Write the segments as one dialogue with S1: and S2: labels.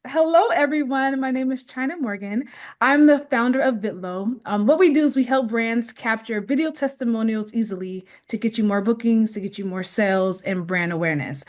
S1: Hello, everyone. My name is Chynna Morgan. I'm the founder of Vidlo. What we do is we help brands capture video testimonials easily to get you more bookings, to get you more sales, and brand awareness.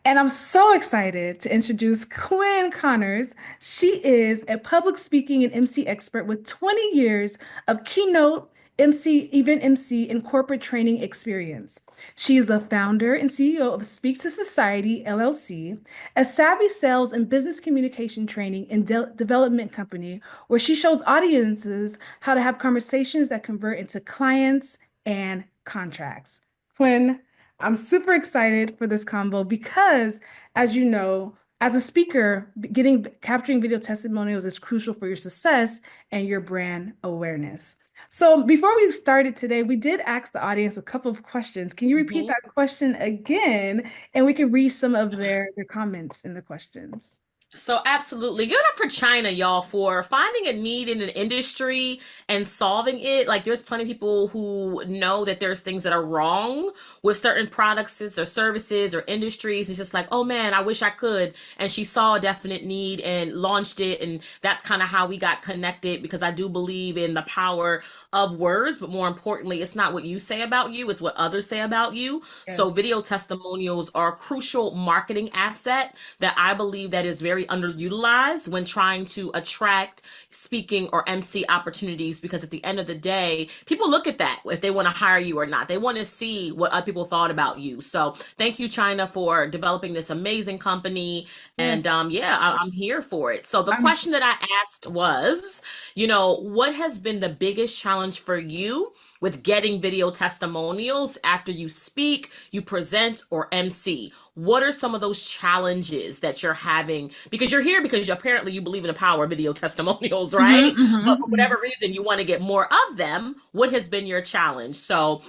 S1: And I'm so excited to introduce Quinn Conyers. She is a public speaking and MC expert with 20 years of keynote MC, and corporate training experience. She is a founder and CEO of Speak to Society LLC, a savvy sales and business communication training and development company where she shows audiences how to have conversations that convert into clients and contracts. Quinn, I'm super excited for this combo because, as you know, as a speaker, getting capturing video testimonials is crucial for your success and your brand awareness. So before we started today, we did ask the audience a couple of questions. Can you repeat
S2: Mhm.
S1: that question again? And we can read some of their comments in the questions.
S2: So absolutely. Give it up for China, y'all, for finding a need in an industry and solving it. Like there's plenty of people who know that there's things that are wrong with certain products or services or industries. It's just like, oh man, I wish I could. And she saw a definite need and launched it. And that's kind of how we got connected because I do believe in the power of words, but more importantly, it's not what you say about you, it's what others say about you.
S1: Yeah.
S2: So video testimonials are a crucial marketing asset that I believe that is very underutilized when trying to attract speaking or MC opportunities because at the end of the day, people look at that if they want to hire you or not. They want to see what other people thought about you. So thank you, China, for developing this amazing company.
S1: Yeah.
S2: And yeah, I'm here for it. So the
S1: I'm
S2: question that I asked was, what has been the biggest challenge for you with getting video testimonials after you speak, you present, or MC? What are some of those challenges that you're having? Because you're here because apparently you believe in the power of video testimonials, right? But for whatever reason, you want to get more of them. What has been your challenge? So,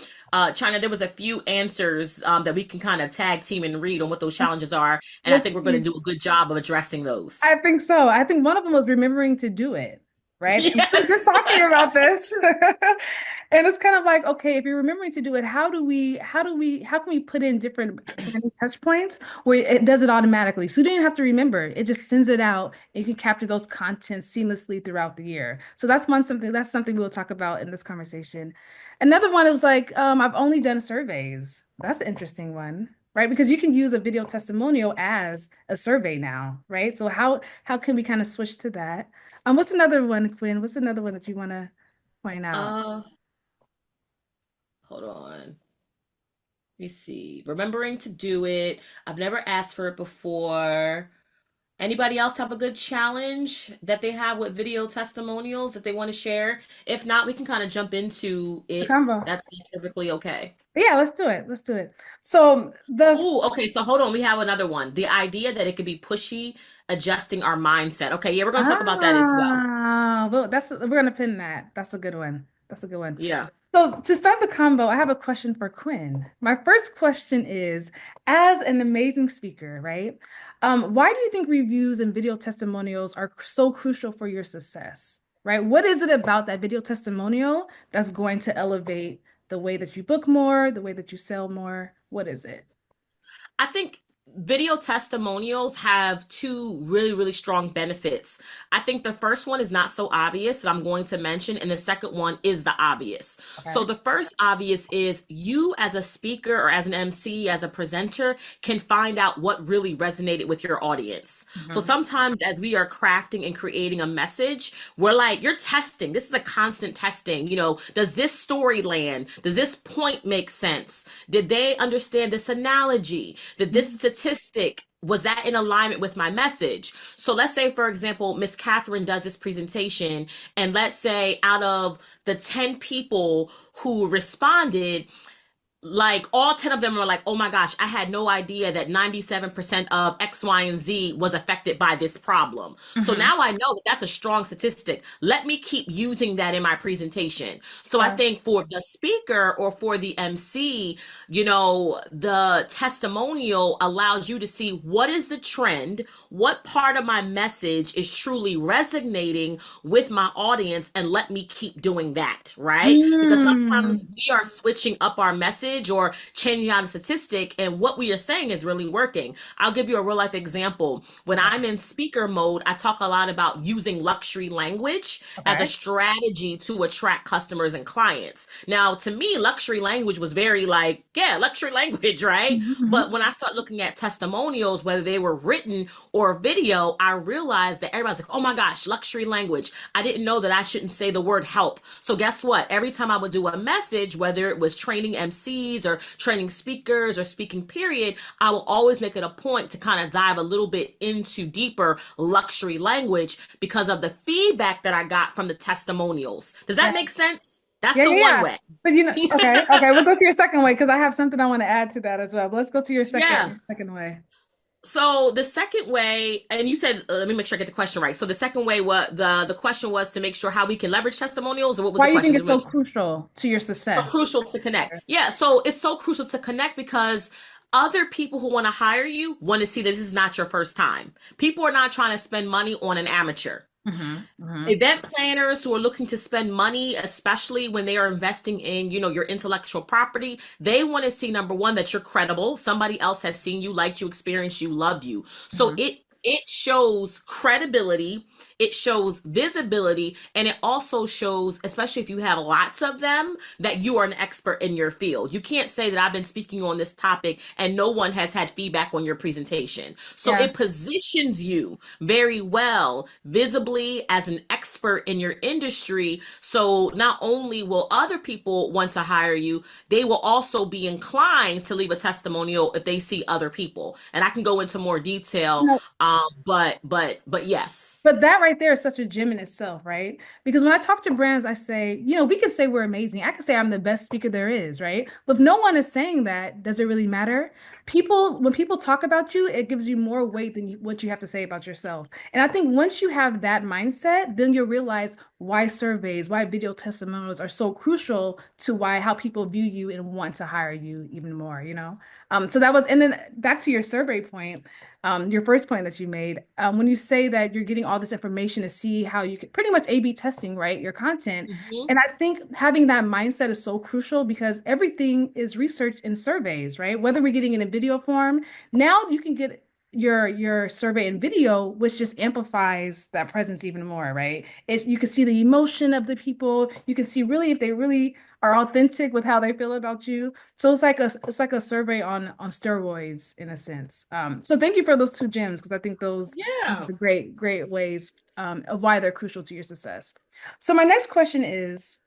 S2: China, there was a few answers that we can kind of tag team and read on what those challenges are, and I
S1: Let's
S2: think we're going
S1: see.
S2: to do a good job of addressing those.
S1: I think so. I think one of them was remembering to do it, right? And we were just
S2: Yes.
S1: talking about this. And it's kind of like, okay, if you're remembering to do it, how can we put in different branding touch points where it does it automatically? So you don't have to remember. It just sends it out and you can capture those contents seamlessly throughout the year. So that's something we'll talk about in this conversation. Another one was like, I've only done surveys. That's an interesting one, right? Because you can use a video testimonial as a survey now, right? So how can we kind of switch to that? What's another one, Quinn? What's another one that you want to point out?
S2: Uh, Hold on. Let me see. Remembering to do it. I've never asked for it before. Anybody else have a good challenge that they have with video testimonials that they want to share? If not, we can kind of jump into
S1: The
S2: it.
S1: combo.
S2: That's perfectly okay.
S1: Yeah, let's do it. Let's do it. So the
S2: Oh, okay. So hold on. We have another one. The idea that it could be pushy, adjusting our mindset. Okay, yeah, we're going to talk about that as well.
S1: well, we're gonna pin that. That's a good one. That's a good one.
S2: Yeah.
S1: So to start the combo, I have a question for Quinn. My first question is, as an amazing speaker, right? Why do you think reviews and video testimonials are so crucial for your success, right? What is it about that video testimonial that's going to elevate the way that you book more, the way that you sell more? What is it?
S2: I think video testimonials have two really, really strong benefits. I think the first one is not so obvious that I'm going to mention, and the second one is the obvious. So,
S1: Okay.
S2: the first obvious is you, as a speaker or as an MC, as a presenter, can find out what really resonated with your audience. So,
S1: Mhm.
S2: sometimes as we are crafting and creating a message, we're like, you're testing. This is a constant testing. Does this story land? Does this point make sense? Did they understand this analogy? Did this statistic, was that in alignment with my message? So let's say, for example, Miss Catherine does this presentation, and let's say out of the 10 people who responded, like all 10 of them are like, oh my gosh, I had no idea that 97% of X, Y, and Z was affected by this problem. So
S1: Mhm.
S2: now I know that that's a strong statistic. Let me keep using that in my presentation. So I
S1: Yeah.
S2: think for the speaker or for the MC, the testimonial allows you to see what is the trend, what part of my message is truly resonating with my audience, and let me keep doing that, right? Because
S1: Mm.
S2: sometimes we are switching up our message message or changing out a statistic, and what we are saying is really working. I'll give you a real life example. When
S1: Okay.
S2: I'm in speaker mode, I talk a lot about using luxury language as a
S1: Okay.
S2: strategy to attract customers and clients. Now, to me, luxury language was very like, yeah, luxury language, right? But
S1: Hmm.
S2: when I start looking at testimonials, whether they were written or video, I realized that everybody's like, oh my gosh, luxury language. I didn't know that I shouldn't say the word help. So guess what? Every time I would do a message, whether it was training MCs or training speakers or speaking period, I will always make it a point to kind of dive a little bit into deeper luxury language because of the feedback that I got from the testimonials. Does that make sense? That's
S1: Yeah,
S2: the
S1: yeah,
S2: one
S1: yeah.
S2: way.
S1: But okay, okay, we'll go to your second way because I have something I want to add to that as well. But let's go to your
S2: Yeah.
S1: second way.
S2: So the second way, and you said, let me make sure I get the question right. So the second way, what the question was to make sure how we can leverage testimonials, or what was the
S1: Why do you think
S2: question?
S1: it's so crucial to your
S2: So
S1: success?
S2: crucial to connect. Yeah, so it's so crucial to connect because other people who want to hire you want to see that this is not your first time. People are not trying to spend money on an amateur.
S1: Hmm. Hmm.
S2: Event planners who are looking to spend money, especially when they are investing in, your intellectual property, they want to see number one that you're credible. Somebody else has seen you, liked you, experienced you, loved you. So
S1: Hmm.
S2: it shows credibility, it shows visibility, and it also shows, especially if you have lots of them, that you are an expert in your field. You can't say that I've been speaking on this topic and no one has had feedback on your presentation. So
S1: Yeah.
S2: it positions you very well visibly as an expert in your industry. So not only will other people want to hire you, they will also be inclined to leave a testimonial if they see other people. And I can go into more detail, but yes.
S1: But that right there is such a gem in itself, right? Because when I talk to brands, I say, we can say we're amazing. I can say I'm the best speaker there is, right? But if no one is saying that, does it really matter? When people talk about you, it gives you more weight than what you have to say about yourself. And I think once you have that mindset, then you'll realize why surveys, why video testimonials are so crucial to why how people view you and want to hire you even more. So that was, and then back to your survey point, your first point that you made, when you say that you're getting all this information to see how you can pretty much A/B testing, right, your content.
S2: Mhm.
S1: And I think having that mindset is so crucial because everything is research in surveys, right? Whether we're getting it in video form, now you can get your survey in video, which just amplifies that presence even more, right? It's you can see the emotion of the people. You can see really if they really are authentic with how they feel about you. So it's like a survey on steroids in a sense. So thank you for those two gems because I think those
S2: Yeah.
S1: are great ways of why they're crucial to your success. So my next question is,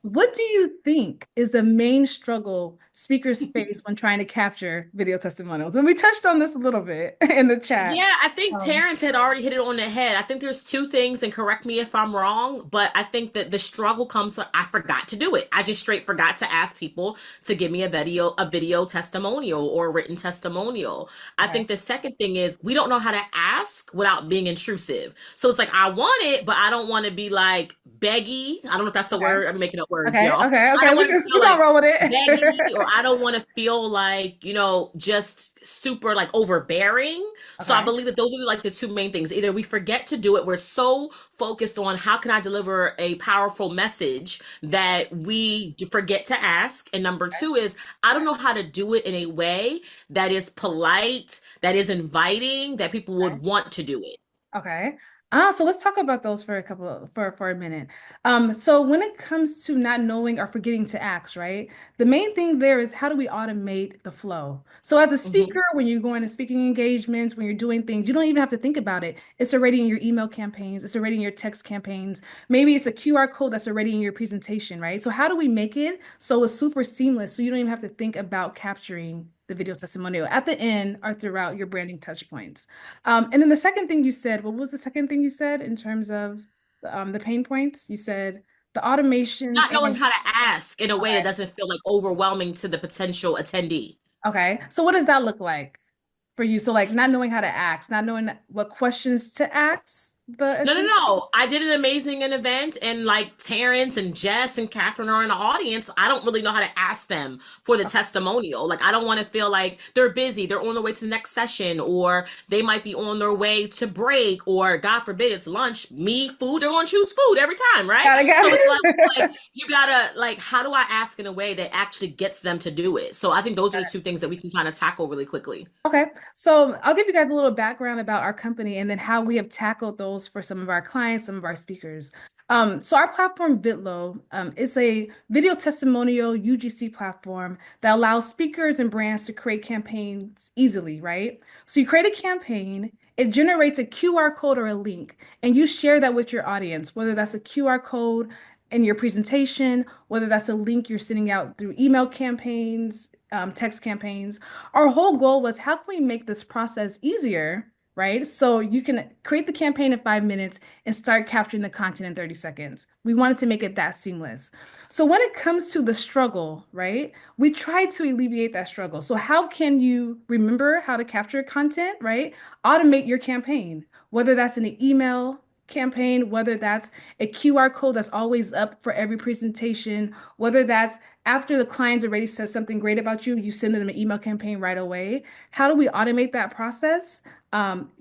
S1: what do you think is the main struggle speakers face when trying to capture video testimonials? And we touched on this a little bit in the chat.
S2: Yeah, I think
S1: Um,
S2: Terrence had already hit it on the head. I think there's two things, and correct me if I'm wrong, but I think that the struggle comes from I forgot to do it. I just straight forgot to ask people to give me a video testimonial or a written testimonial. I
S1: okay.
S2: think the second thing is we don't know how to ask without being intrusive. So it's like I want it, but I don't want to be like beggy. I don't know if that's the
S1: Okay.
S2: word. I'm making up words,
S1: Okay.
S2: y'all.
S1: Okay.
S2: I
S1: Okay.
S2: don't
S1: We
S2: want to
S1: can
S2: feel
S1: we gonna
S2: like
S1: roll with
S2: beggy,
S1: it.
S2: or I don't want to feel like, just super like overbearing. So I
S1: Okay.
S2: believe that those are like the two main things. Either we forget to do it, we're so focused on how can I deliver a powerful message that we forget to ask. And number two is I don't know how to do it in a way that is polite, that is inviting, that people
S1: Okay.
S2: would want to do it.
S1: Okay. So let's talk about those for for a minute. So when it comes to not knowing or forgetting to ask, right? The main thing there is how do we automate the flow? So as a
S2: Mhm.
S1: speaker, when you're going to speaking engagements, when you're doing things, you don't even have to think about it. It's already in your email campaigns, it's already in your text campaigns. Maybe it's a QR code that's already in your presentation, right? So how do we make it so it's super seamless so you don't even have to think about capturing the video testimonial at the end or throughout your branding touch points? And then the second thing you said, what was the second thing you said in terms of the pain points? You said the automation
S2: Not knowing
S1: and
S2: how to ask in a way that
S1: okay.
S2: doesn't feel like overwhelming to the potential attendee.
S1: Okay. So what does that look like for you? So like not knowing how to ask, not knowing what questions to ask. the
S2: No, no,
S1: attendance?
S2: no. I did an amazing event, and like Terrence and Jess and Catherine are in the audience. I don't really know how to ask them for the testimonial. Like, I don't want to feel like they're busy, they're on their way to the next session, or they might be on their way to break, or God forbid it's lunch, me, food, they're going to choose food every time, right?
S1: Got
S2: So it's like
S1: it.
S2: you gotta like, how do I ask in a way that actually gets them to do it? So I think those are the two things that we can kind of tackle really quickly.
S1: Okay, so I'll give you guys a little background about our company and then how we have tackled those for some of our clients, some of our speakers. So our platform, Vidlo, is a video testimonial UGC platform that allows speakers and brands to create campaigns easily, right? So you create a campaign, it generates a QR code or a link, and you share that with your audience, whether that's a QR code in your presentation, whether that's a link you're sending out through email campaigns, text campaigns. Our whole goal was how can we make this process easier, right? So you can create the campaign in 5 minutes and start capturing the content in 30 seconds. We wanted to make it that seamless. So when it comes to the struggle, right, we tried to alleviate that struggle. So how can you remember how to capture content, right? Automate your campaign, whether that's in an email campaign, whether that's a QR code that's always up for every presentation, whether that's after the clients already said something great about you, you send them an email campaign right away. How do we automate that process?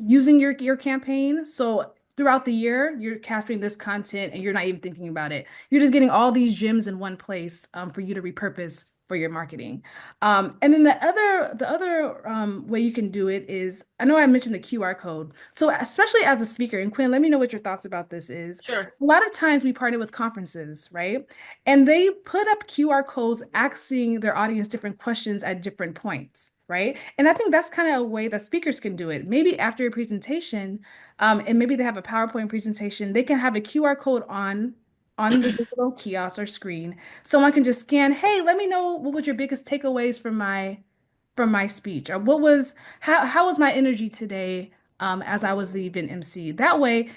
S1: Using your campaign. So throughout the year, you're capturing this content and you're not even thinking about it. You're just getting all these gems in one place for you to repurpose for your marketing. And then the other way you can do it is, I know I mentioned the QR code. So especially as a speaker, and Quinn, let me know what your thoughts about this is.
S2: Sure.
S1: A lot of times we partner with conferences, right? And they put up QR codes asking their audience different questions at different points, right? And I think that's kind of a way that speakers can do it. Maybe after a presentation, and maybe they have a PowerPoint presentation, they can have a QR code on the digital kiosk or screen. Someone can just scan, hey, let me know what was your biggest takeaways from my speech, or what was how was my energy today as I was the event MC. That way,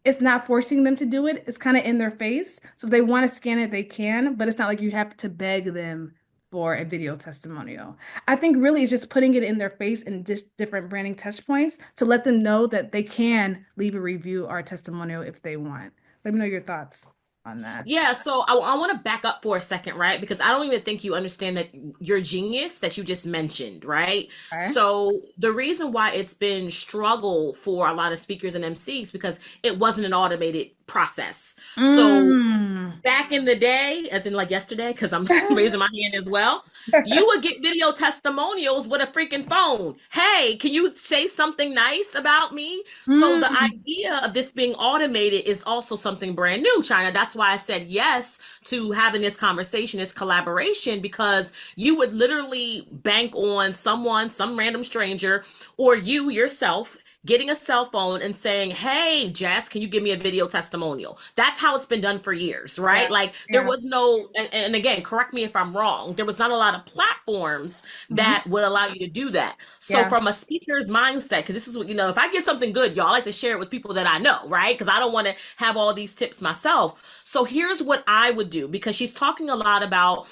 S1: it's not forcing them to do it. It's kind of in their face. So if they want to scan it, they can, but it's not like you have to beg them for a video testimonial. I think really it's just putting it in their face in different branding touch points to let them know that they can leave a review or a testimonial if they want. Let me know your thoughts on that.
S2: Yeah, so I want to back up for a second, right? Because I don't even think you understand that your genius that you just mentioned, right?
S1: Okay.
S2: So the reason why it's been struggle for a lot of speakers and MCs because it wasn't an automated process. So
S1: Mm.
S2: back in the day, as in like yesterday, because I'm raising my hand as well, you would get video testimonials with a freaking phone. Hey, can you say something nice about me? So the
S1: Mm.
S2: idea of this being automated is also something brand new, China. That's why I said yes to having this conversation, this collaboration, because you would literally bank on someone, some random stranger, or you yourself getting a cell phone and saying, hey, Jess, can you give me a video testimonial? That's how it's been done for years,
S1: Yeah.
S2: right? Like there
S1: Yeah.
S2: was no, and again, correct me if I'm wrong, there was not a lot of platforms
S1: Mhm.
S2: that would allow you to do that. So
S1: Yeah.
S2: from a speaker's mindset, because this is what, if I get something good, y'all, I like to share it with people that I know, right? Because I don't want to have all these tips myself. So here's what I would do, because she's talking a lot about,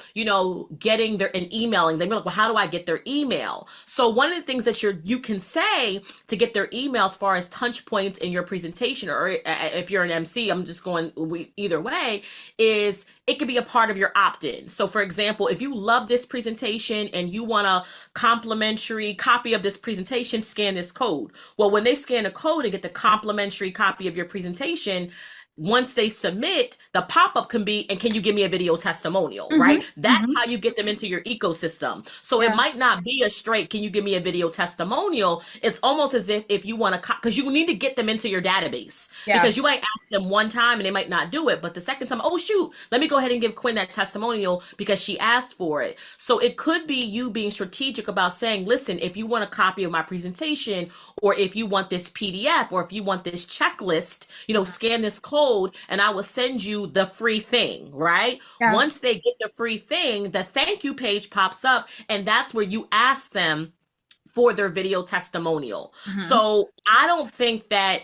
S2: getting their and emailing. They're like, well, how do I get their email? So one of the things that you can say to get their email as far as touch points in your presentation, or if you're an MC, I'm just going either way, is it could be a part of your opt-in. So for example, if you love this presentation and you want a complimentary copy of this presentation, scan this code. Well, when they scan a code and get the complimentary copy of your presentation, once they submit, the pop-up can be, and can you give me a video testimonial,
S1: Hmm.
S2: right? That's
S1: Hmm.
S2: how you get them into your ecosystem. So it
S1: Yeah.
S2: might not be a straight, can you give me a video testimonial? It's almost as if you want to, because you need to get them into your database,
S1: Yeah.
S2: because you might ask them one time and they might not do it. But the second time, oh shoot, let me go ahead and give Quinn that testimonial because she asked for it. So it could be you being strategic about saying, listen, if you want a copy of my presentation, or if you want this PDF, or if you want this checklist, scan this code and I will send you the free thing, right?
S1: Yeah.
S2: Once they get the free thing, the thank you page pops up, and that's where you ask them for their video testimonial.
S1: Hmm.
S2: So I don't think that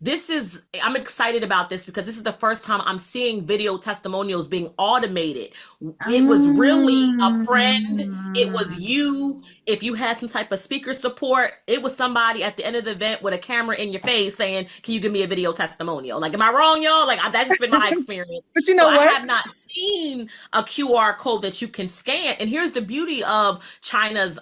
S2: I'm excited about this because this is the first time I'm seeing video testimonials being automated. It was really a friend. It was
S1: Mm.
S2: you. If you had some type of speaker support, it was somebody at the end of the event with a camera in your face saying, "Can you give me a video testimonial?" Like, am I wrong, y'all? Like, that's just been my experience.
S1: But you
S2: So
S1: know
S2: I
S1: what?
S2: have not seen a QR code that you can scan. And here's the beauty of China's,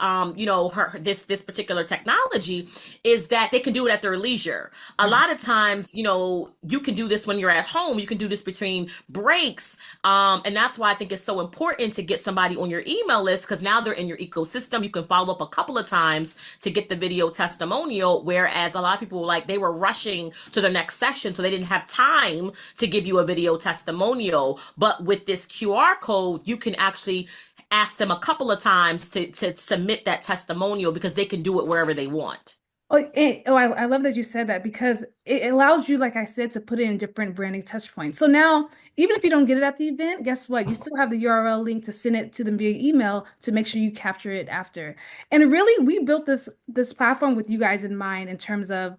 S2: this particular technology is that they can do it at their leisure. A
S1: Mm.
S2: lot of times, you can do this when you're at home. You can do this between breaks. And that's why I think it's so important to get somebody on your email list because now they're in your ecosystem. You can follow up a couple of times to get the video testimonial. Whereas a lot of people like they were rushing to their next session, so they didn't have time to give you a video testimonial. But with this QR code, you can actually ask them a couple of times to submit that testimonial because they can do it wherever they want.
S1: I love that you said that because it allows you, like I said, to put in different branding touch points. So now, even if you don't get it at the event, guess what? You still have the URL link to send it to them via email to make sure you capture it after. And really, we built this platform with you guys in mind in terms of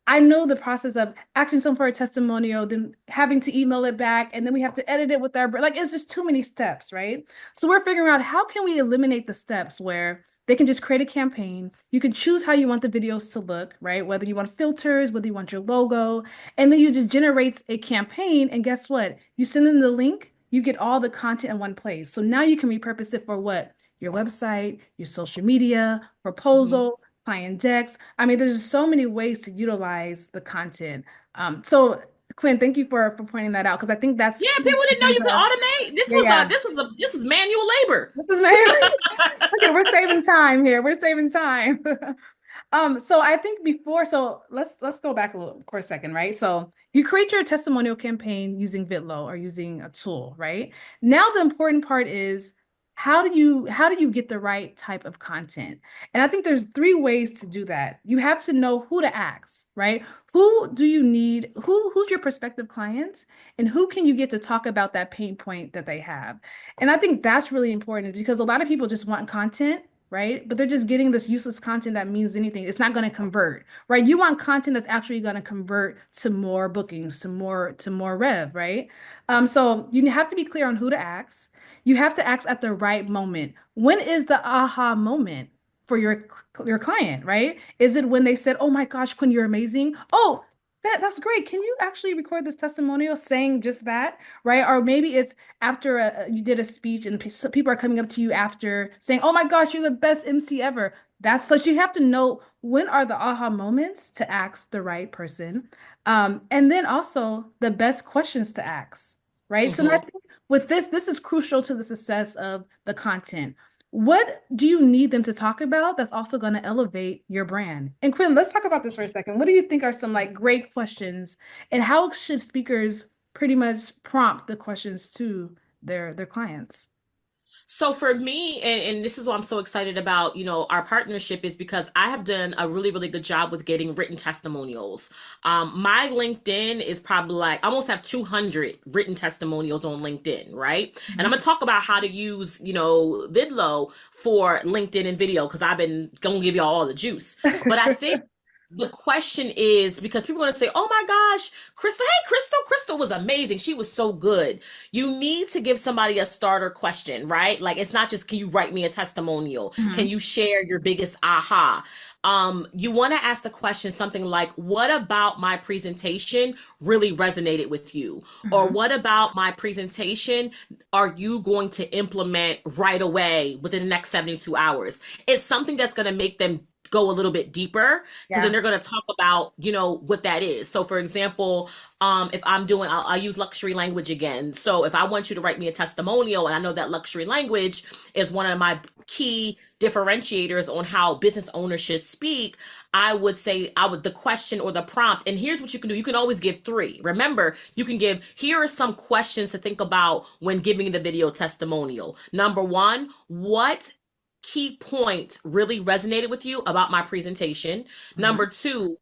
S1: I know the process of asking someone for a testimonial, then having to email it back, and then we have to edit it with like it's just too many steps, right? So we're figuring out how can we eliminate the steps where they can just create a campaign. You can choose how you want the videos to look, right? Whether you want filters, whether you want your logo, and then you just generates a campaign. And guess what? You send them the link, you get all the content in one place. So now you can repurpose it for what? Your website, your social media,
S2: Mhm.
S1: proposal, client decks. I mean, there's just so many ways to utilize the content. So Quinn, thank you for pointing that out because I think that's
S2: Yeah,
S1: key
S2: people
S1: in
S2: didn't know
S1: terms
S2: you could
S1: of
S2: automate. This
S1: yeah,
S2: was
S1: yeah.
S2: this was manual labor.
S1: This is okay, we're saving time here. We're saving time. So I think so let's go back a little for a second, right? So you create your testimonial campaign using Vidlo or using a tool, right? Now the important part is how do you get the right type of content? And I think there's three ways to do that. You have to know who to ask, right? Who do you need? Who's your prospective clients? And who can you get to talk about that pain point that they have? And I think that's really important because a lot of people just want content, right? But they're just getting this useless content that means anything. It's not going to convert, right? You want content that's actually going to convert to more bookings, to more rev, right? So you have to be clear on who to ask. You have to ask at the right moment. When is the aha moment for your client, right? Is it when they said, "Oh my gosh, Quinn, you're amazing"? Oh, that's great. Can you actually record this testimonial saying just that, right? Or maybe it's after you did a speech and people are coming up to you after saying, "Oh my gosh, you're the best MC ever." That's such you have to know when are the aha moments to ask the right person, and then also the best questions to ask, right? So I
S2: Hmm.
S1: think with this is crucial to the success of the content. What do you need them to talk about that's also going to elevate your brand? And Quinn, let's talk about this for a second. What do you think are some like great questions, and how should speakers pretty much prompt the questions to their clients?
S2: So for me, and this is why I'm so excited about, our partnership is because I have done a really, really good job with getting written testimonials. My LinkedIn is probably like, I almost have 200 written testimonials on LinkedIn, right? And I'm
S1: Mhm.
S2: gonna talk about how to use, Vidlo for LinkedIn and video because I've been gonna give y'all all the juice. But I think the question is because people are going to say, "Oh my gosh, Crystal, hey, Crystal was amazing. She was so good." You need to give somebody a starter question, right? Like it's not just, "Can you write me a testimonial? Can
S1: Mhm.
S2: you share your biggest aha?" You want to ask the question something like, "What about my presentation really resonated with you?" Or
S1: Mhm.
S2: "What about my presentation are you going to implement right away within the next 72 hours?" It's something that's going to make them go a little bit deeper because then
S1: Yeah.
S2: they're going to talk about what that is. So for example, if I'll use luxury language again. So if I want you to write me a testimonial and I know that luxury language is one of my key differentiators on how business owners should speak, I would say the question or the prompt, and here's what you can do. You can always give three. Remember, you can give, here are some questions to think about when giving the video testimonial. Number one, what key point really resonated with you about my presentation?
S1: Mhm.
S2: Number two,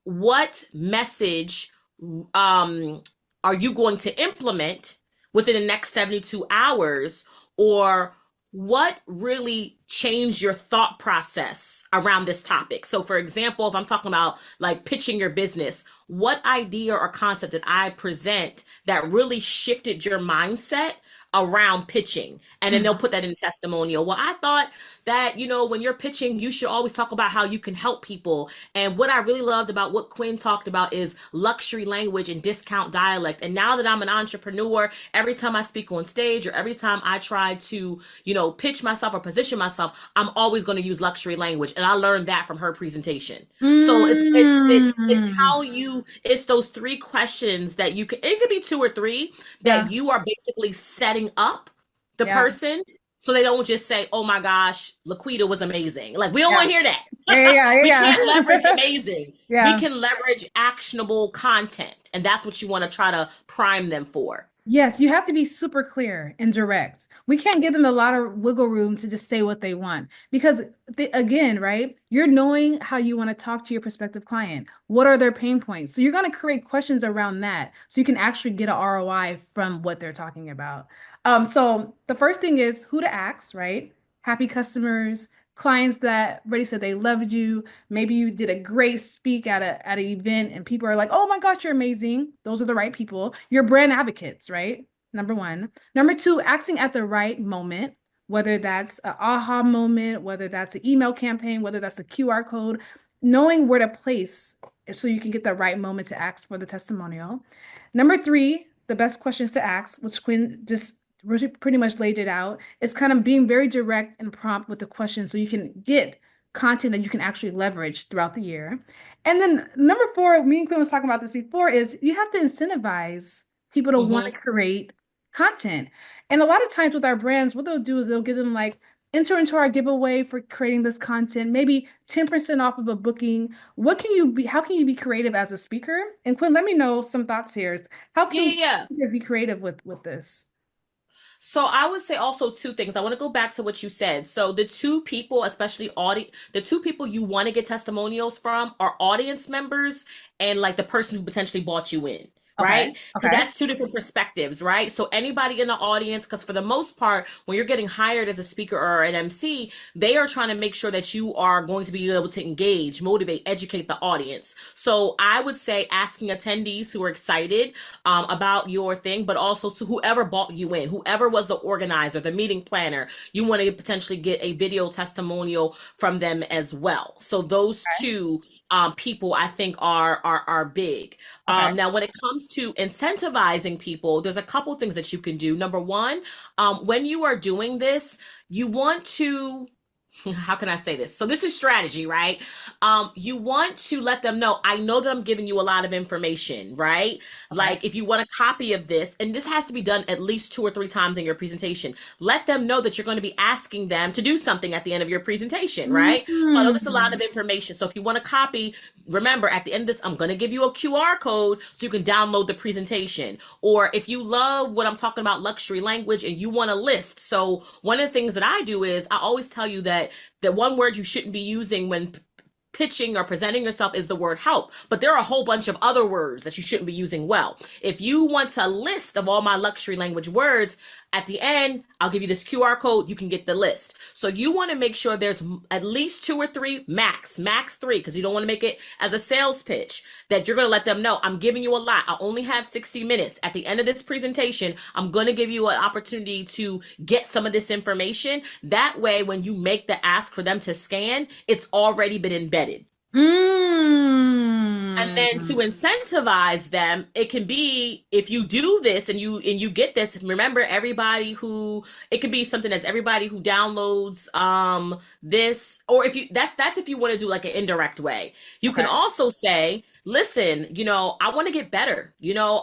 S2: what message um, are you going to implement within the next 72 hours? Or what really changed your thought process around this topic? So, for example, if I'm talking about like pitching your business, what idea or concept did I present that really shifted your mindset around pitching? And then they'll
S1: Mhm.
S2: put that in testimonial. Well, I thought that, when you're pitching, you should always talk about how you can help people. And what I really loved about what Quinn talked about is luxury language and discount dialect. And now that I'm an entrepreneur, every time I speak on stage or every time I try to, pitch myself or position myself, I'm always going to use luxury language. And I learned that from her presentation. So it's
S1: Mm.
S2: how it's those three questions that you can, it could be two or three that
S1: Yeah,
S2: you are basically setting up the
S1: yeah,
S2: person so they don't just say, "Oh my gosh, Laquita was amazing." Like, we don't
S1: yeah,
S2: want to hear
S1: yeah,
S2: that.
S1: yeah,
S2: We can't leverage
S1: yeah.
S2: amazing. We
S1: Yeah.
S2: can leverage actionable content, and that's what you want to try to prime them for.
S1: Yes, you have to be super clear and direct. We can't give them a lot of wiggle room to just say what they want because, again, right? You're knowing how you want to talk to your prospective client. What are their pain points? So you're going to create questions around that so you can actually get an ROI from what they're talking about. So the first thing is who to ask, right? Happy customers, clients that already said they loved you. Maybe you did a great speak at an event and people are like, "Oh my gosh, you're amazing." Those are the right people. You're brand advocates, right? Number one. Number two, acting at the right moment, whether that's an aha moment, whether that's an email campaign, whether that's a QR code, knowing where to place so you can get the right moment to ask for the testimonial. Number three, the best questions to ask, which Quinn just pretty much laid it out, is kind of being very direct and prompt with the question so you can get content that you can actually leverage throughout the year. And then number four, me and Quinn was talking about this before, is you have to incentivize people to want to
S2: Hmm.
S1: create content. And a lot of times with our brands, what they'll do is they'll give them like, enter into our giveaway for creating this content, maybe 10% off of a booking. How can you be creative as a speaker? And Quinn, let me know some thoughts here. How
S2: Yeah,
S1: can
S2: yeah, yeah.
S1: we be creative with this?
S2: So I would say also two things. I want to go back to what you said. So the two people, especially the two people you want to get testimonials from are audience members and like the person who potentially bought you in,
S1: Okay.
S2: right? Because
S1: Okay.
S2: that's two different perspectives, right? So anybody in the audience, because for the most part, when you're getting hired as a speaker or an MC, they are trying to make sure that you are going to be able to engage, motivate, educate the audience. So I would say asking attendees who are excited about your thing, but also to whoever bought you in, whoever was the organizer, the meeting planner, you want to potentially get a video testimonial from them as well. So those two people I think are big.
S1: Okay.
S2: Now, when it comes to incentivizing people, there's a couple things that you can do. Number one, when you are doing this, you want to how can I say this? So this is strategy, right? You want to let them know, I know that I'm giving you a lot of information, right?
S1: Okay.
S2: Like if you want a copy of this, and this has to be done at least two or three times in your presentation, let them know that you're going to be asking them to do something at the end of your presentation, right? So I know there's a lot of
S1: Mm.
S2: information. So if you want a copy, remember at the end of this, I'm going to give you a QR code so you can download the presentation. Or if you love what I'm talking about, luxury language, and you want a list. So one of the things that I do is I always tell you that the one word you shouldn't be using when pitching or presenting yourself is the word help, but there are a whole bunch of other words that you shouldn't be using well. If you want a list of all my luxury language words, at the end, I'll give you this QR code. You can get the list. So you want to make sure there's at least two or three, max three, because you don't want to make it as a sales pitch that you're going to let them know I'm giving you a lot. I only have 60 minutes. At the end of this presentation, I'm going to give you an opportunity to get some of this information. That way, when you make the ask for them to scan, it's already been embedded. And then to
S1: Mm.
S2: incentivize them, it can be if you do this and you get this, remember everybody who it could be something as everybody who downloads this, or if you that's if you want to do like an indirect way. You can
S1: Okay.
S2: also say, listen, I want to get better.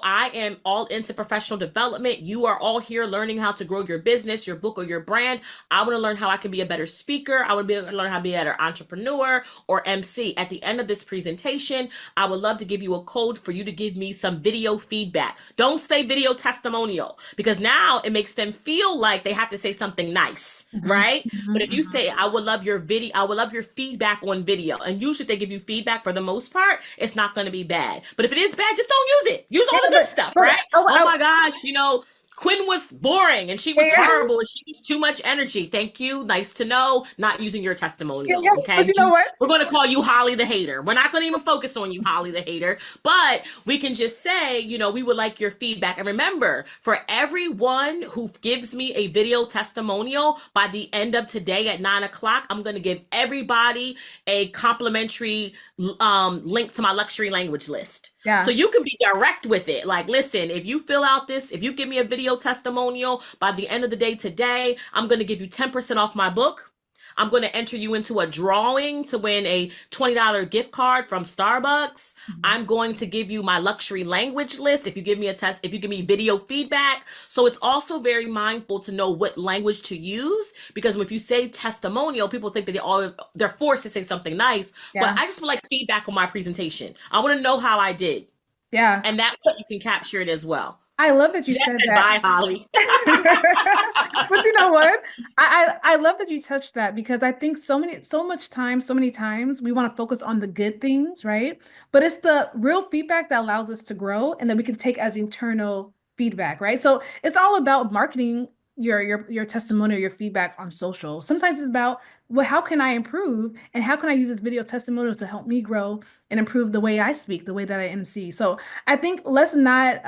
S2: I am all into professional development. You are all here learning how to grow your business, your book, or your brand. I want to learn how I can be a better speaker. I want to be able to learn how to be a better entrepreneur or MC. At the end of this presentation, I would love to give you a code for you to give me some video feedback. Don't say video testimonial because now it makes them feel like they have to say something nice,
S1: Mhm,
S2: right? But
S1: mhm,
S2: if you
S1: mhm.
S2: say, I would love your video, I would love your feedback on video. And usually if they give you feedback for the most part, it's not going to be bad. But if it is bad, just don't use it. Use
S1: Yeah,
S2: all the good stuff,
S1: but
S2: right? Oh my gosh, Quinn was boring and she was
S1: Yeah,
S2: horrible and she was too much energy. Thank you. Nice to know. Not using your
S1: yeah,
S2: testimonial.
S1: yeah. But
S2: Okay.
S1: you know what?
S2: We're going to call you Holly the hater. We're not going to even focus on you, Holly the hater, but we can just say, we would like your feedback. And remember, for everyone who gives me a video testimonial by the end of today at 9 o'clock, I'm going to give everybody a complimentary link to my luxury language list. So
S1: Yeah.
S2: you can be direct with it. Like, listen, if you fill out this, if you give me a video testimonial by the end of the day today, I'm going to give you 10% off my book. I'm going to enter you into a drawing to win a $20 gift card from Starbucks.
S1: Mhm.
S2: I'm going to give you my luxury language list if you give me a test, if you give me video feedback. So it's also very mindful to know what language to use, because if you say testimonial, people think that they're forced to say something nice. But
S1: Yeah.
S2: I just would like feedback on my presentation. I want to know how I did.
S1: Yeah.
S2: And that way you can capture it as well.
S1: I love that you
S2: Jess
S1: said
S2: said
S1: that.
S2: bye, Holly.
S1: But you know what? I love that you touched that because I think so many times we want to focus on the good things, right? But it's the real feedback that allows us to grow and that we can take as internal feedback, right? So it's all about marketing your testimonial, your feedback on social. Sometimes it's about, well, how can I improve and how can I use this video testimonial to help me grow and improve the way I speak, the way that I MC. So I think let's not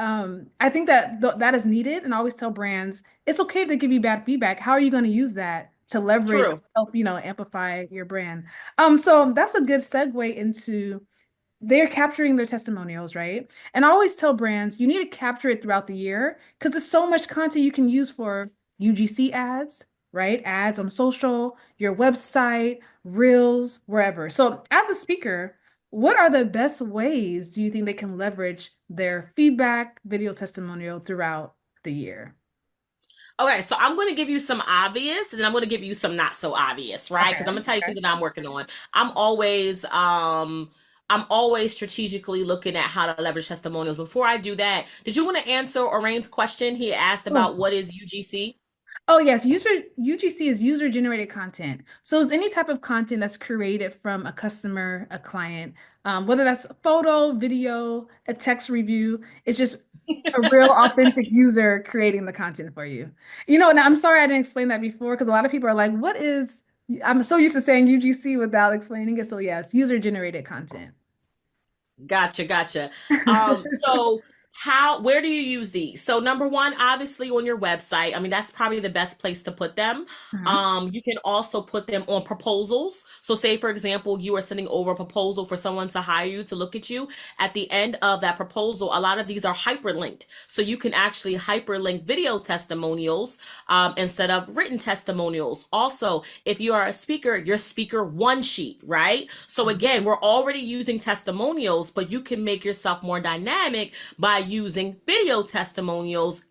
S1: I think that that is needed, and I always tell brands it's okay if they give you bad feedback. How are you going to use that to leverage,
S2: True.
S1: help, amplify your brand? So that's a good segue into they're capturing their testimonials, right? And I always tell brands you need to capture it throughout the year because there's so much content you can use for UGC ads, right? Ads on social, your website, reels, wherever. So as a speaker, what are the best ways do you think they can leverage their feedback video testimonial throughout the year?
S2: Okay, so I'm going to give you some obvious, and then I'm going to give you some not so obvious, right? Because I'm
S1: Okay.
S2: going to tell you
S1: Okay.
S2: something that I'm working on. I'm always, um, I'm always strategically looking at how to leverage testimonials. Before I do that, did you want to answer Oraine's question? He asked
S1: Oh,
S2: about what is UGC.
S1: oh yes, user UGC is user generated content. So it's any type of content that's created from a customer, a client, whether that's a photo, video, a text review. It's just a real authentic user creating the content for you. And I'm sorry I didn't explain that before because a lot of people are like, what is, I'm so used to saying UGC without explaining it. So yes, user generated content.
S2: Gotcha, gotcha. So where do you use these? So number one, obviously on your website. I mean, that's probably the best place to put them.
S1: Uh-huh.
S2: You can also put them on proposals. So say, for example, you are sending over a proposal for someone to hire you to look at you. At the end of that proposal, a lot of these are hyperlinked. So you can actually hyperlink video testimonials instead of written testimonials. Also, if you are a speaker, your speaker one sheet, right? So again, we're already using testimonials, but you can make yourself more dynamic by using video testimonials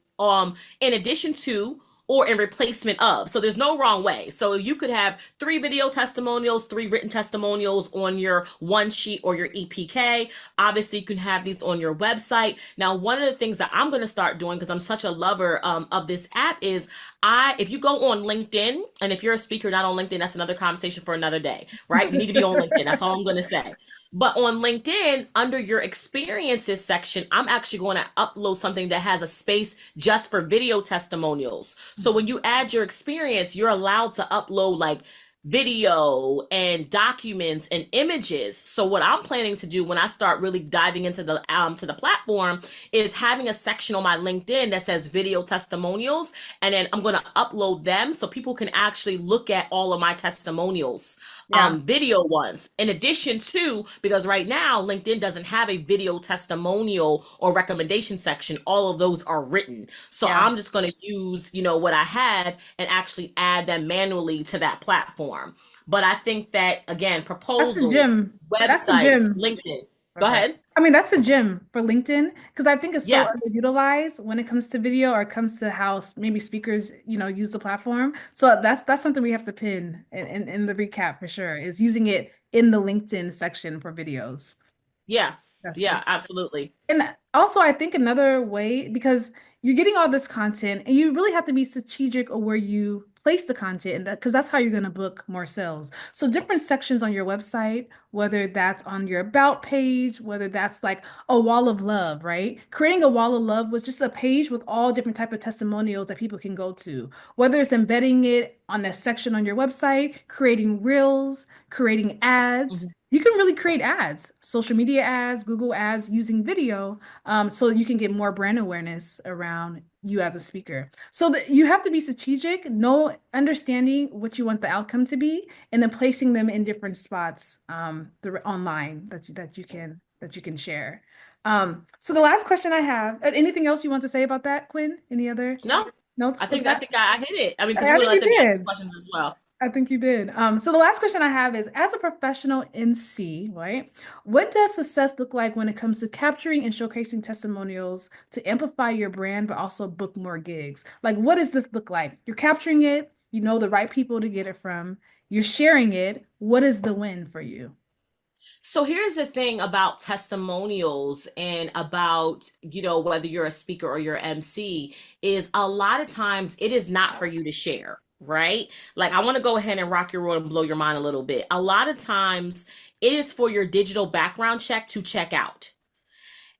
S2: in addition to or in replacement of. So there's no wrong way. So you could have 3 video testimonials, 3 written testimonials on your one sheet or your EPK. Obviously, you can have these on your website. Now, one of the things that I'm going to start doing, because I'm such a lover of this app, is if you go on LinkedIn, and if you're a speaker not on LinkedIn, that's another conversation for another day, right? You need to be on LinkedIn. That's all I'm going to say. But on LinkedIn, under your experiences section, I'm actually going to upload something that has a space just for video testimonials. So when you add your experience, you're allowed to upload like video and documents and images. So what I'm planning to do when I start really diving into the platform is having a section on my LinkedIn that says video testimonials, and then I'm going to upload them so people can actually look at all of my testimonials,
S1: Yeah.
S2: video ones. In addition to, because right now LinkedIn doesn't have a video testimonial or recommendation section, all of those are written. So
S1: Yeah.
S2: I'm just going to use, what I have and actually add them manually to that platform. But I think that again,
S1: That's the
S2: proposals,
S1: gym. That's the
S2: websites,
S1: gym.
S2: LinkedIn. Go
S1: Okay.
S2: ahead.
S1: I mean, that's a gym for LinkedIn because I think it's so
S2: Yeah.
S1: underutilized when it comes to video or it comes to how maybe speakers, use the platform. So that's something we have to pin in the recap for sure, is using it in the LinkedIn section for videos.
S2: Yeah.
S1: That's good.
S2: Yeah, absolutely.
S1: And also, I think another way, because you're getting all this content and you really have to be strategic of where you place the content, and because that's how you're going to book more sales. So different sections on your website, whether that's on your about page, whether that's like a wall of love, right? Creating a wall of love was just a page with all different type of testimonials that people can go to. Whether it's embedding it on a section on your website, creating reels, creating ads.
S2: Mhm.
S1: You can really create ads, social media ads, Google ads using video, so you can get more brand awareness around you as a speaker. So that you have to be strategic, know understanding what you want the outcome to be, and then placing them in different spots online that you can share. So the last question I have, anything else you want to say about that, Quinn? Any other
S2: No,
S1: notes for
S2: I
S1: that?
S2: think I hit it. I mean, because
S1: I
S2: we're gonna
S1: think
S2: let
S1: you
S2: them ask some
S1: did.
S2: questions as well.
S1: I think you did. So the last question I have is, as a professional MC, right? What does success look like when it comes to capturing and showcasing testimonials to amplify your brand, but also book more gigs? Like, what does this look like? You're capturing it, you know the right people to get it from, you're sharing it. What is the win for you?
S2: So here's the thing about testimonials and about, whether you're a speaker or you're MC is a lot of times it is not for you to share, right? Like I want to go ahead and rock your world and blow your mind a little bit. A lot of times it is for your digital background check to check out.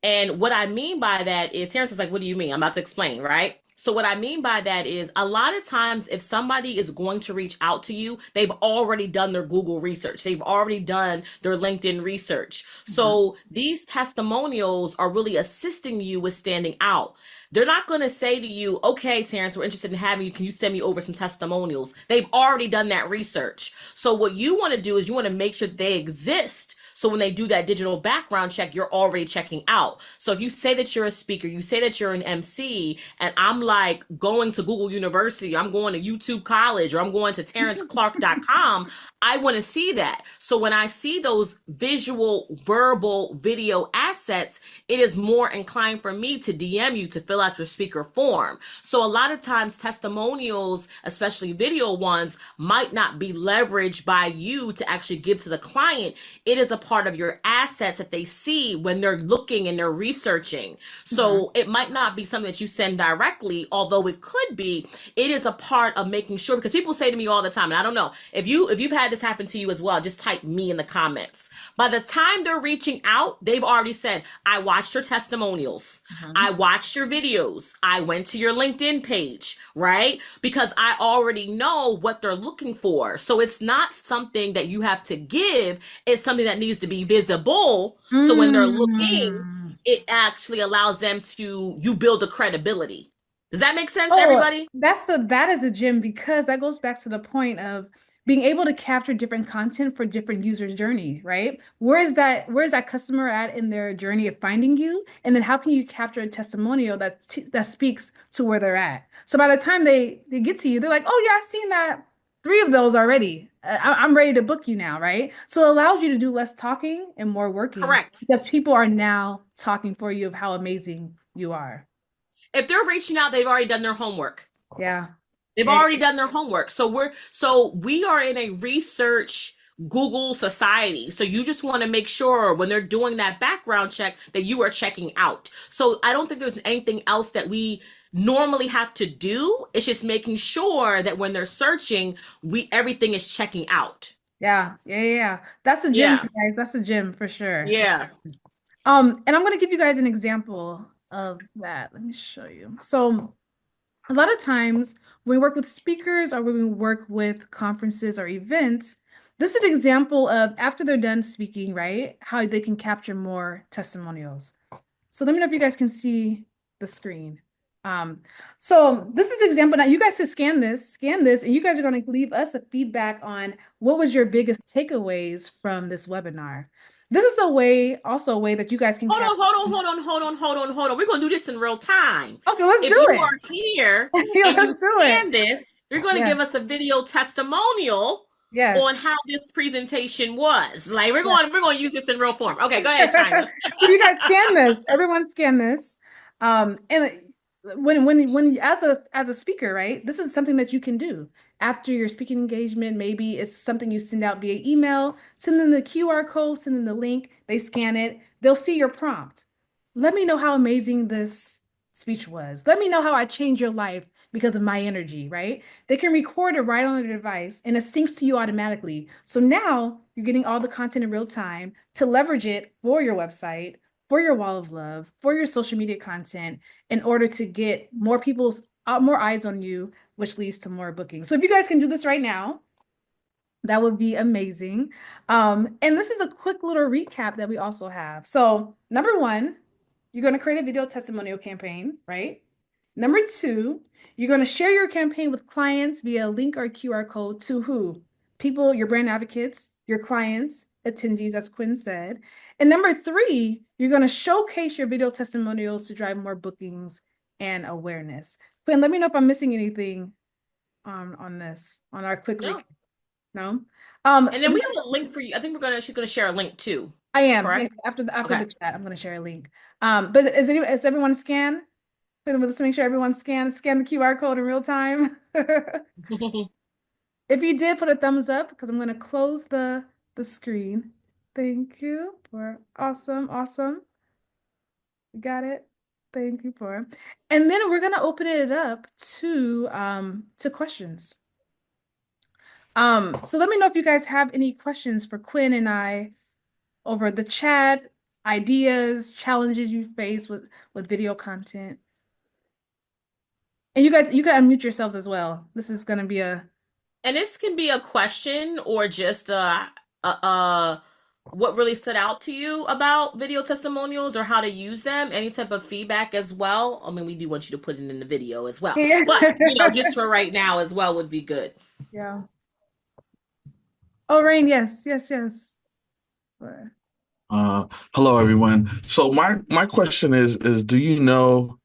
S2: And what I mean by that is, Terrence is like, what do you mean? I'm about to explain, right? So what I mean by that is a lot of times if somebody is going to reach out to you, they've already done their Google research. They've already done their LinkedIn research.
S1: Mhm.
S2: So these testimonials are really assisting you with standing out. They're not going to say to you, okay, Terrence, we're interested in having you. Can you send me over some testimonials? They've already done that research. So what you want to do is you want to make sure they exist. So when they do that digital background check, you're already checking out. So if you say that you're a speaker, you say that you're an MC, and I'm like going to Google University, I'm going to YouTube College, or I'm going to terrenceclark.com, I want to see that. So when I see those visual, verbal, video assets, it is more inclined for me to DM you to fill out your speaker form. So a lot of times testimonials, especially video ones, might not be leveraged by you to actually give to the client. It is a part of your assets that they see when they're looking and they're researching.
S1: Mhm.
S2: So it might not be something that you send directly, although it could be. It is a part of making sure, because people say to me all the time, and I don't know if you've had this happen to you as well, just type me in the comments. By the time they're reaching out, they've already said, I watched your testimonials. I
S1: Mhm.
S2: watched your videos. I went to your LinkedIn page, right? Because I already know what they're looking for. So it's not something that you have to give. It's something that needs to be visible. So when they're looking,
S1: Mm.
S2: it actually allows them to, you build the credibility. Does that make sense,
S1: Oh,
S2: everybody?
S1: that is a gem because that goes back to the point of being able to capture different content for different users' journey, right? Where is that customer at in their journey of finding you? And then how can you capture a testimonial that speaks to where they're at? So by the time they get to you, they're like, "Oh yeah, I've seen that 3 of those already. I'm ready to book you now," right? So it allows you to do less talking and more working
S2: Correct.
S1: because people are now talking for you of how amazing you are.
S2: If they're reaching out, they've already done their homework.
S1: Yeah.
S2: They've
S1: Yeah.
S2: already done their homework. So we are in a research Google society. So you just want to make sure when they're doing that background check that you are checking out. So I don't think there's anything else that we normally have to do. It's just making sure that when they're searching, we everything is checking out.
S1: Yeah. That's a gym,
S2: Yeah.
S1: guys. That's a gym for sure.
S2: Yeah.
S1: And I'm gonna give you guys an example of that. Let me show you. So a lot of times when we work with speakers or when we work with conferences or events, this is an example of after they're done speaking, right? How they can capture more testimonials. So let me know if you guys can see the screen. Um, so this is an example. Now you guys can scan this, and you guys are going to leave us a feedback on what was your biggest takeaways from this webinar. This is also a way that you guys can
S2: Hold
S1: capture.
S2: on, hold on, hold on, hold on, hold on, hold on. We're gonna do this in real time.
S1: Okay, let's
S2: If
S1: do
S2: you
S1: it.
S2: are here
S1: Yeah,
S2: and you
S1: let's do it.
S2: scan this, you're gonna
S1: Yeah.
S2: give us a video testimonial on
S1: Yes.
S2: how this presentation was. Like
S1: Yeah.
S2: we're going to use this in real form. Okay, go ahead, China.
S1: So you guys scan this. Everyone scan this. And when as a speaker, right? This is something that you can do after your speaking engagement. Maybe it's something you send out via email. Send them the QR code. Send them the link. They scan it. They'll see your prompt. Let me know how amazing this speech was. Let me know how I changed your life because of my energy, right? They can record it right on their device and it syncs to you automatically. So now you're getting all the content in real time to leverage it for your website, for your wall of love, for your social media content in order to get more eyes on you, which leads to more bookings. So if you guys can do this right now, that would be amazing. And this is a quick little recap that we also have. So, number one, you're going to create a video testimonial campaign, right? Number two, you're going to share your campaign with clients via a link or QR code to who? People, your brand advocates, your clients, attendees, as Quinn said. And number three, you're going to showcase your video testimonials to drive more bookings and awareness. Quinn, let me know if I'm missing anything on this, on our quick recap.
S2: No.
S1: No.
S2: And then we have a link for you. I think she's gonna share a link too.
S1: I am. Yeah,
S2: Correct?
S1: after
S2: Okay.
S1: the chat, I'm going to share a link. But is everyone scanned? Let's make sure everyone's scan the QR code in real time. If you did, put a thumbs up because I'm going to close the screen. Thank you for awesome. Got it. Thank you for. And then we're going to open it up to questions. So let me know if you guys have any questions for Quinn and I over the chat, ideas, challenges you face with video content. And you can unmute yourselves as well. This is going to be a
S2: And this can be a question or just what really stood out to you about video testimonials or how to use them. Any type of feedback as well. I mean, we do want you to put it in the video as well,
S1: yeah.
S2: but just for right now as well would be good.
S1: Yeah. Oh, Rain, yes. Sure.
S3: Uh, Hello everyone. So my question is do you know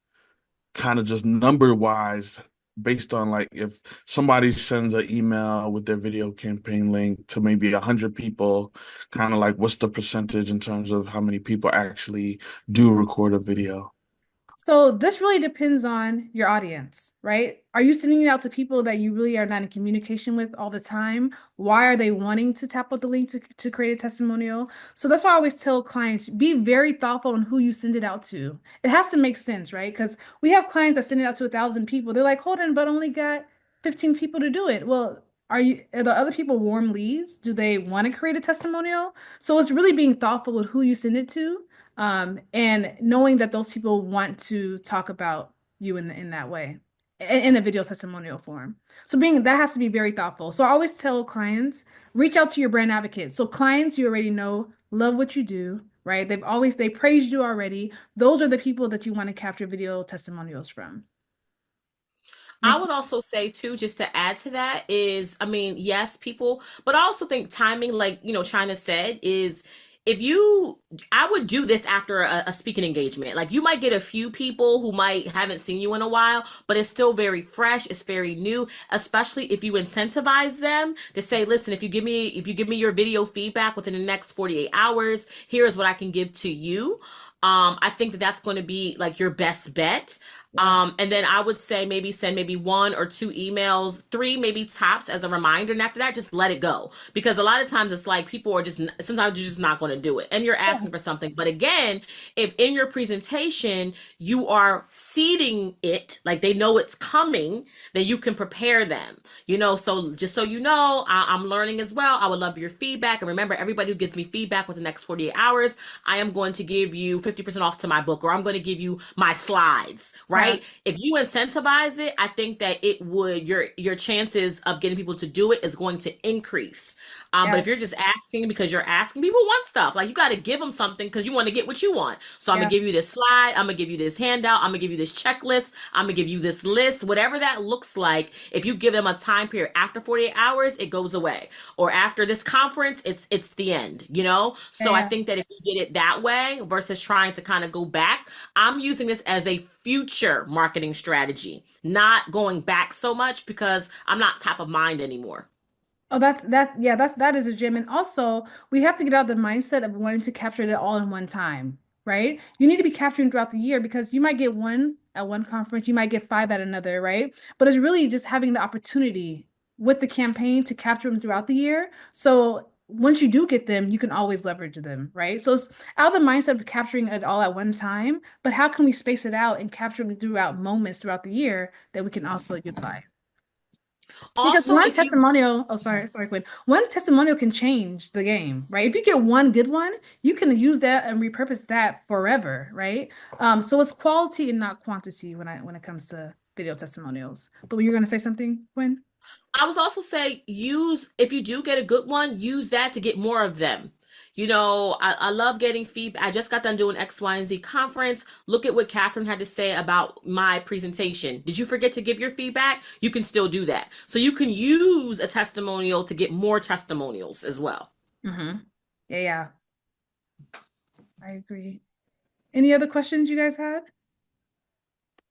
S3: kind of just number wise based on like if somebody sends an email with their video campaign link to maybe 100 people, kind of like what's the percentage in terms of how many people actually do record a video?
S1: So this really depends on your audience, right? Are you sending it out to people that you really are not in communication with all the time? Why are they wanting to tap out the link to create a testimonial? So that's why I always tell clients, be very thoughtful on who you send it out to. It has to make sense, right? Because we have clients that send it out to 1,000 people. They're like, hold on, but only got 15 people to do it. Well, are the other people warm leads? Do they want to create a testimonial? So it's really being thoughtful with who you send it to, and knowing that those people want to talk about you in that way, in a video testimonial form. So that has to be very thoughtful. So I always tell clients, reach out to your brand advocate. So clients you already know love what you do, right? They praised you already. Those are the people that you want to capture video testimonials from.
S2: I
S1: Makes
S2: would also say too, just to add to that is, I mean, yes, people, but I also think timing, like, China said, is if you, I would do this after a speaking engagement. Like you might get a few people who might haven't seen you in a while, but it's still very fresh. It's very new, especially if you incentivize them to say, listen, if you give me your video feedback within the next 48 hours, here's what I can give to you. I think that that's going to be like your best bet.
S1: Yeah.
S2: And then I would say maybe send maybe one or two emails, three maybe tops as a reminder. And after that, just let it go. Because a lot of times it's like people are sometimes you're just not going to do it. And you're
S1: Yeah.
S2: asking for something. But again, if in your presentation you are seeding it, like they know it's coming, then you can prepare them. So just so you know, I'm learning as well. I would love your feedback. And remember, everybody who gives me feedback within the next 48 hours, I am going to give you 50% off to my book, or I'm going to give you my slides, right?
S1: Yeah.
S2: If you incentivize it, I think that it would your chances of getting people to do it is going to increase. But
S1: Yeah.
S2: if you're just asking because you're asking, people want stuff. Like you got to give them something because you want to get what you want. So I'm gonna
S1: Yeah.
S2: give you this slide. I'm gonna give you this handout. I'm gonna give you this checklist. I'm gonna give you this list. Whatever that looks like. If you give them a time period after 48 hours, it goes away. Or after this conference, it's the end. So I
S1: Yeah.
S2: think that if you get it that way versus trying to kind of go back, I'm using this as a future marketing strategy, not going back so much because I'm not top of mind anymore.
S1: Oh, that is a gem. And also, we have to get out of the mindset of wanting to capture it all in one time, right? You need to be capturing throughout the year because you might get one at one conference, you might get five at another, right? But it's really just having the opportunity with the campaign to capture them throughout the year. So once you do get them, you can always leverage them, right? So it's out of the mindset of capturing it all at one time, but how can we space it out and capture them throughout moments throughout the year that we can also utilize? Because
S2: Also,
S1: one
S2: if you
S1: testimonial, oh, sorry, Quinn. One testimonial can change the game, right? If you get one good one, you can use that and repurpose that forever, right? So it's quality and not quantity when it comes to video testimonials. But you're gonna say something, Quinn?
S2: I was also say use if you do get a good one, use that to get more of them. You know, I love getting feedback. I just got done doing X, Y, and Z conference. Look at what Catherine had to say about my presentation. Did you forget to give your feedback? You can still do that. So you can use a testimonial to get more testimonials as well.
S1: Mm-hmm. Yeah, I agree. Any other questions you guys had?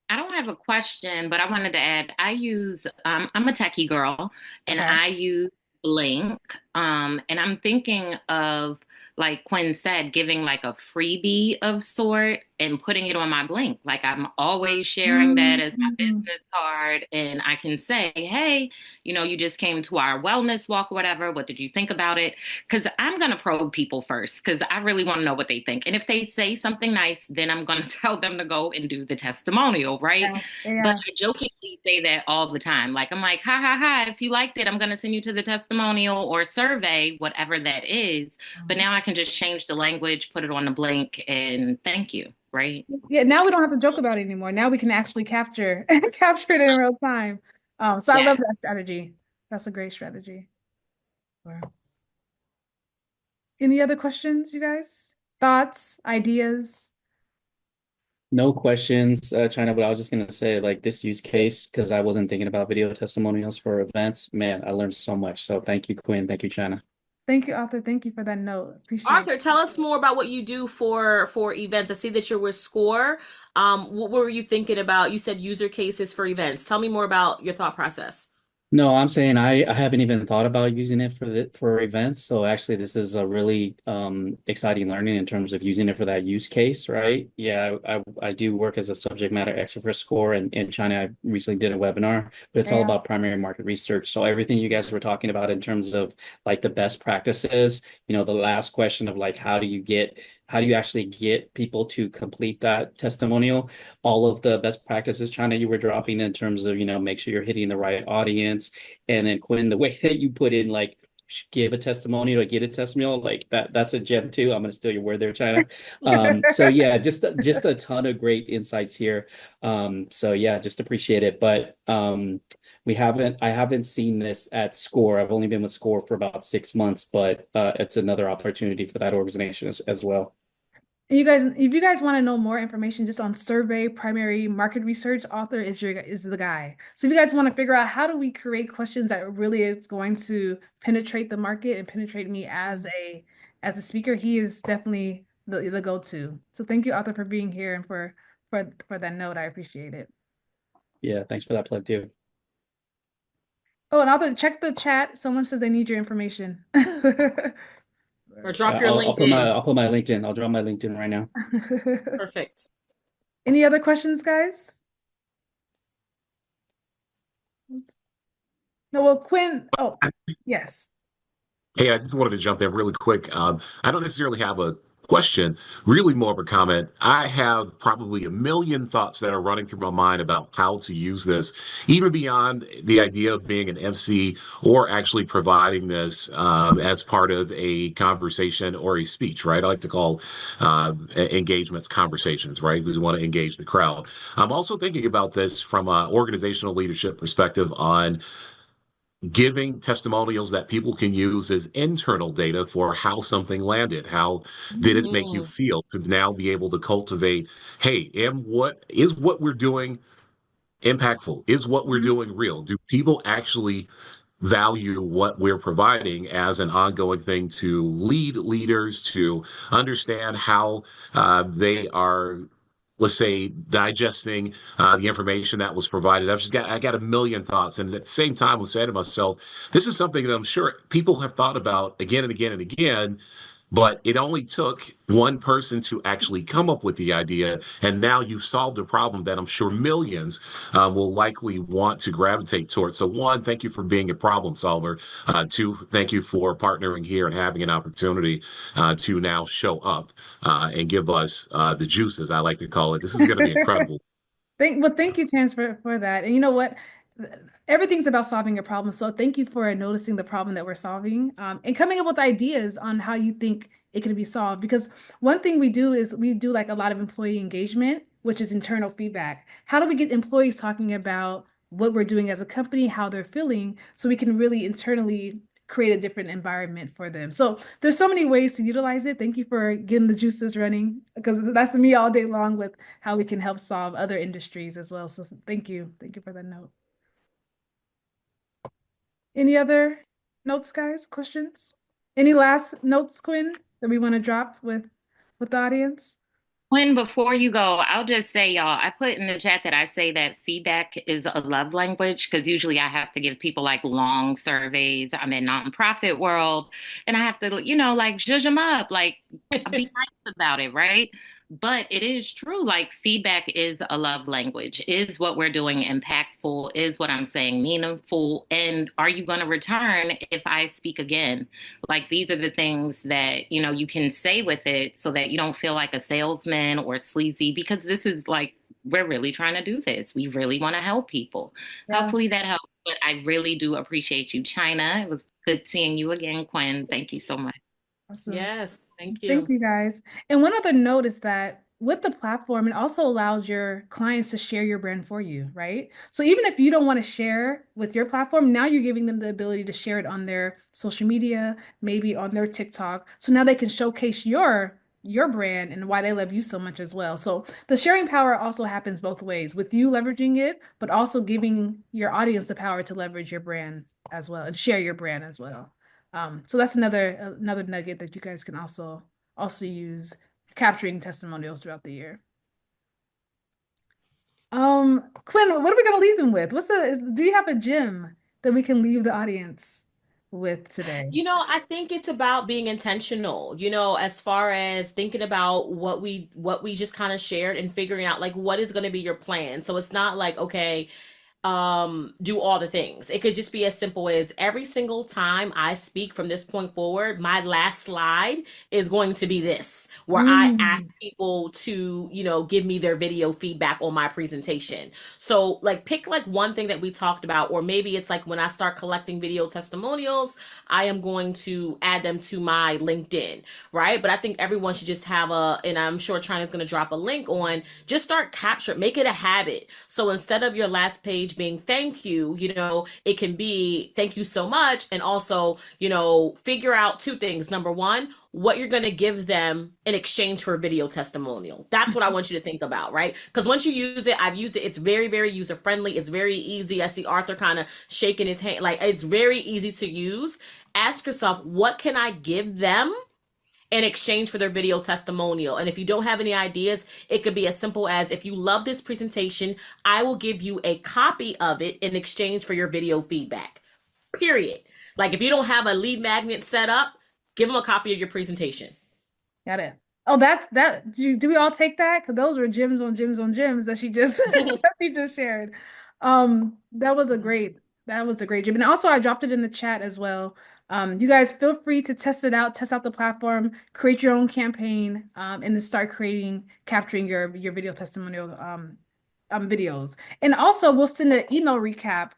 S4: I don't have a question, but I wanted to add, I'm a techie girl and
S1: Okay.
S4: I use Blink. And I'm thinking of, like Quinn said, giving like a freebie of sort and putting it on my Blink. Like I'm always sharing that as my
S1: Mm-hmm.
S4: business card. And I can say, hey, you just came to our wellness walk or whatever. What did you think about it? Because I'm going to probe people first because I really want to know what they think. And if they say something nice, then I'm going to tell them to go and do the testimonial, right?
S1: Yeah,
S4: But
S1: yeah.
S4: I jokingly say that all the time. Like, I'm like, ha ha ha, if you liked it, I'm going to send you to the testimonial or survey, whatever that is. But now I can just change the language, put it on the Blink, and thank you, right?
S1: Yeah, now we don't have to joke about it anymore. Now we can actually capture capture it in real time. So I love
S4: Yeah.
S1: that strategy. That's a great strategy. Wow. Any other questions, you guys? Thoughts, ideas?
S5: No questions, China, but I was just gonna say like this use case, because I wasn't thinking about video testimonials for events. Man, I learned so much. So thank you, Quinn. Thank you, China.
S1: Thank you, Arthur. Thank you for that note. Appreciate
S2: Arthur, tell us more about what you do for events. I see that you're with SCORE. What were you thinking about? You said user cases for events. Tell me more about your thought process.
S5: No, I'm saying I haven't even thought about using it for events. So actually this is a really exciting learning in terms of using it for that use case, right? Yeah, I do work as a subject matter expert for SCORE and in China. I recently did a webinar, but it's all
S1: Yeah.
S5: about primary market research. So everything you guys were talking about in terms of like the best practices, the last question of like how do you actually get people to complete that testimonial? All of the best practices, China, you were dropping in terms of, make sure you're hitting the right audience. And then Quinn, the way that you put in like give a testimonial or get a testimonial, like that's a gem too. I'm gonna steal your word there, China. So yeah, just a ton of great insights here. So yeah, just appreciate it. But I haven't seen this at SCORE. I've only been with SCORE for about 6 months, but it's another opportunity for that organization as well.
S1: You guys, if you guys want to know more information just on survey primary market research, author is the guy. So if you guys want to figure out how do we create questions that really is going to penetrate the market and penetrate me as a speaker, he is definitely the go-to. So thank you, author, for being here and for that note. I appreciate it.
S5: Yeah, thanks for that plug too.
S1: Oh, and author, check the chat. Someone says they need your information.
S2: Or drop your LinkedIn.
S5: I'll put my LinkedIn. I'll drop my LinkedIn right now.
S2: Perfect.
S1: Any other questions, guys? No, well, Quinn. Oh, yes.
S6: Hey, I just wanted to jump in really quick. I don't necessarily have a question, really more of a comment. I have probably a million thoughts that are running through my mind about how to use this, even beyond the idea of being an MC or actually providing this as part of a conversation or a speech, right? I like to call engagements conversations, right? Because we want to engage the crowd. I'm also thinking about this from an organizational leadership perspective on giving testimonials that people can use as internal data for how something landed. How did it make you
S2: Mm.
S6: feel to now be able to cultivate, hey, what we're doing impactful? Is what we're
S1: Mhm.
S6: doing real? Do people actually value what we're providing as an ongoing thing to lead leaders to understand how they are, let's say, digesting the information that was provided. I got a million thoughts, and at the same time, I'm saying to myself, this is something that I'm sure people have thought about again and again and again. But it only took one person to actually come up with the idea, and now you've solved a problem that I'm sure millions will likely want to gravitate towards. So, one, thank you for being a problem solver. Two, thank you for partnering here and having an opportunity to now show up and give us the juice, as I like to call it. This is going to be incredible.
S1: Thank you, Terrence, for that. And you know what? Everything's about solving a problem. So thank you for noticing the problem that we're solving, and coming up with ideas on how you think it can be solved. Because one thing we do is we do like a lot of employee engagement, which is internal feedback. How do we get employees talking about what we're doing as a company, how they're feeling, so we can really internally create a different environment for them. So there's so many ways to utilize it. Thank you for getting the juices running, because that's me all day long with how we can help solve other industries as well. So thank you. Thank you for that note. Any other notes, guys? Questions? Any last notes, Quinn, that we want to drop with the audience?
S4: Quinn, before you go, I'll just say, y'all, I put in the chat that I say that feedback is a love language because usually I have to give people like long surveys. I'm in nonprofit world and I have to, like zhuzh them up, like be nice about it, right? But it is true. Like feedback is a love language. Is what we're doing impactful? Is what I'm saying meaningful? And are you going to return if I speak again? Like these are the things that, you can say with it so that you don't feel like a salesman or sleazy because this is like, we're really trying to do this. We really want to help people.
S1: Yeah,
S4: Hopefully that helps. But I really do appreciate you, Chynna. It was good seeing you again, Quinn. Thank you so much.
S1: awesome.
S2: Yes, thank
S1: Thank
S2: you.
S1: you, guys. And one other note is that with the platform, it also allows your clients to share your brand for you, right? So even if you don't want to share with your platform, now you're giving them the ability to share it on their social media, maybe on their TikTok. So now they can showcase your brand and why they love you so much as well. So the sharing power also happens both ways, with you leveraging it, but also giving your audience the power to leverage your brand as well and share your brand as well. So that's another nugget that you guys can also use capturing testimonials throughout the year. Quinn, what are we gonna leave them with? Do you have a gem that we can leave the audience with today?
S2: I think it's about being intentional, as far as thinking about what we just kind of shared and figuring out like what is going to be your plan. So it's not like, okay, do all the things. It could just be as simple as every single time I speak from this point forward, my last slide is going to be this, where I
S1: Mm,
S2: ask people to, give me their video feedback on my presentation. So like pick like one thing that we talked about, or maybe it's like when I start collecting video testimonials, I am going to add them to my LinkedIn, right? But I think everyone should just have and I'm sure China's going to drop a link on, just start capture, make it a habit. So instead of your last page being thank you, it can be thank you so much. And also, figure out two things. Number one, what you're going to give them in exchange for a video testimonial. That's what I want you to think about, right? Because once you use it, I've used it. It's very, very user friendly. It's very easy. I see Arthur kind of shaking his hand. Like it's very easy to use. Ask yourself, what can I give them in exchange for their video testimonial? And if you don't have any ideas, it could be as simple as, if you love this presentation, I will give you a copy of it in exchange for your video feedback. Period. Like if you don't have a lead magnet set up, give them a copy of your presentation.
S1: got it. Oh, that. Do we all take that? Because those were gems on gems on gems that she just that she just shared. That was a great gem. And also I dropped it in the chat as well. You guys feel free to test it out, test out the platform, create your own campaign, and then start capturing your video testimonial videos. And also we'll send an email recap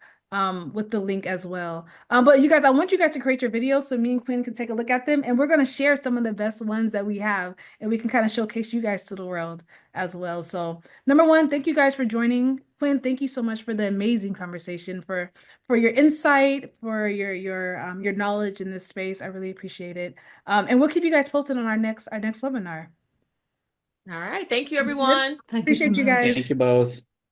S1: with the link as well. But you guys, I want you guys to create your videos so me and Quinn can take a look at them, and we're going to share some of the best ones that we have, and we can kind of showcase you guys to the world as well. So number one, thank you guys for joining. Quinn, thank you so much for the amazing conversation, for your insight, for your knowledge in this space. I really appreciate it. And we'll keep you guys posted on our next webinar.
S2: All right. Thank you, everyone.
S1: Appreciate you guys.
S5: Thank you both.